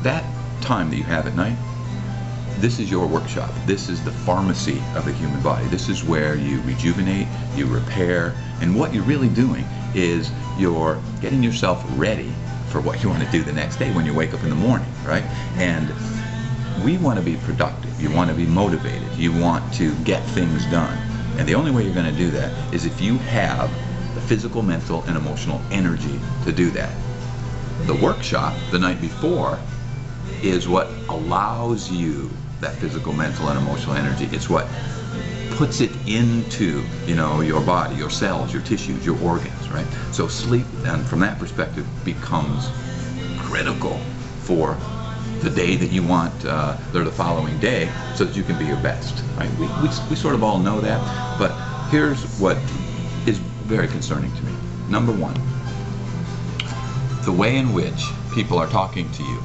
that time that you have at night, this is your workshop. This is the pharmacy of the human body. This is where you rejuvenate, you repair, and what you're really doing is you're getting yourself ready for what you want to do the next day when you wake up in the morning, right? And we want to be productive. You want to be motivated. You want to get things done. And the only way you're going to do that is if you have the physical, mental, and emotional energy to do that. The workshop the night before is what allows you that physical, mental, and emotional energy. It's what puts it into, your body, your cells, your tissues, your organs, right? So sleep, and from that perspective, becomes critical for the day that you want, or the following day, so that you can be your best, right? We sort of all know that, but here's what is very concerning to me. Number one, the way in which people are talking to you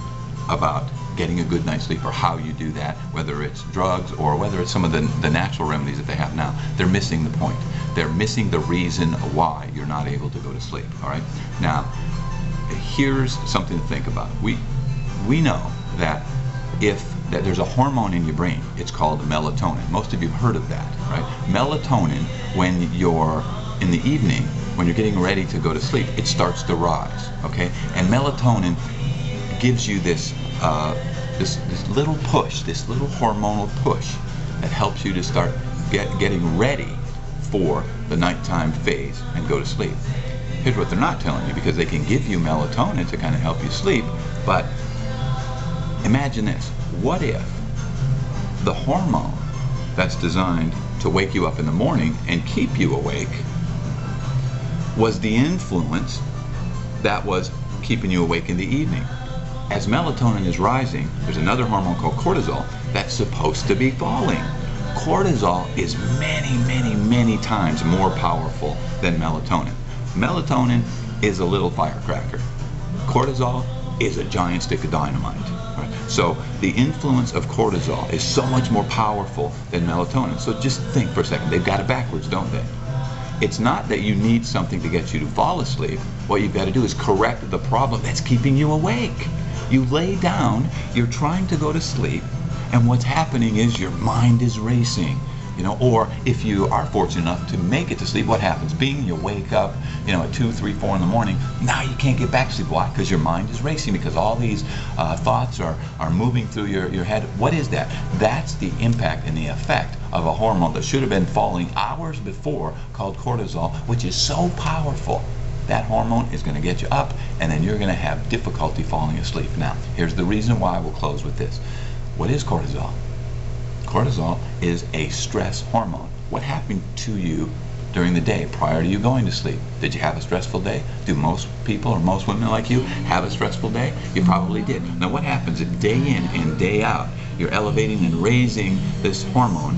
about getting a good night's sleep, or how you do that, whether it's drugs or whether it's some of the natural remedies that they have now, they're missing the point. They're missing the reason why you're not able to go to sleep, all right? Now, here's something to think about. We know that that there's a hormone in your brain. It's called melatonin. Most of you have heard of that, right? Melatonin, when you're in the evening, when you're getting ready to go to sleep, it starts to rise, okay? And melatonin gives you this little push, this little hormonal push that helps you to start getting ready for the nighttime phase and go to sleep. Here's what they're not telling you, because they can give you melatonin to kind of help you sleep, but imagine this. What if the hormone that's designed to wake you up in the morning and keep you awake was the influence that was keeping you awake in the evening? As melatonin is rising, there's another hormone called cortisol that's supposed to be falling. Cortisol is many, many, many times more powerful than melatonin. Melatonin is a little firecracker. Cortisol is a giant stick of dynamite. Right? So the influence of cortisol is so much more powerful than melatonin. So just think for a second. They've got it backwards, don't they? It's not that you need something to get you to fall asleep. What you've got to do is correct the problem that's keeping you awake. You lay down, you're trying to go to sleep, and what's happening is your mind is racing. Or if you are fortunate enough to make it to sleep, what happens? You wake up, at 2, 3, 4 in the morning. Now you can't get back to sleep. Why? Because your mind is racing, because all these thoughts are moving through your head. What is that? That's the impact and the effect of a hormone that should have been falling hours before, called cortisol, which is so powerful. That hormone is going to get you up, and then you're going to have difficulty falling asleep. Now, here's the reason why. We'll close with this. What is cortisol? Cortisol is a stress hormone. What happened to you during the day prior to you going to sleep? Did you have a stressful day? Do most people or most women like you have a stressful day? You probably did. Now what happens if day in and day out you're elevating and raising this hormone?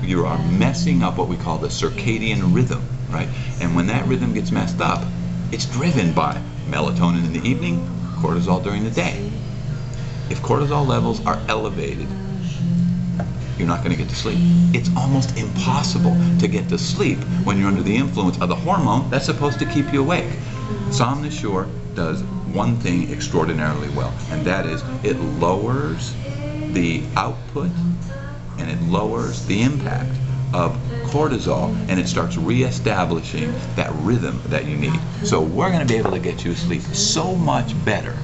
You are messing up what we call the circadian rhythm, right? And when that rhythm gets messed up, it's driven by melatonin in the evening, cortisol during the day. If cortisol levels are elevated, you're not going to get to sleep. It's almost impossible to get to sleep when you're under the influence of the hormone that's supposed to keep you awake. Somnusure does one thing extraordinarily well, and that is it lowers the output and it lowers the impact of cortisol, and it starts reestablishing that rhythm that you need. So we're going to be able to get you to sleep so much better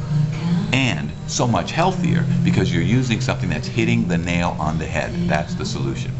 and so much healthier, because you're using something that's hitting the nail on the head. That's the solution.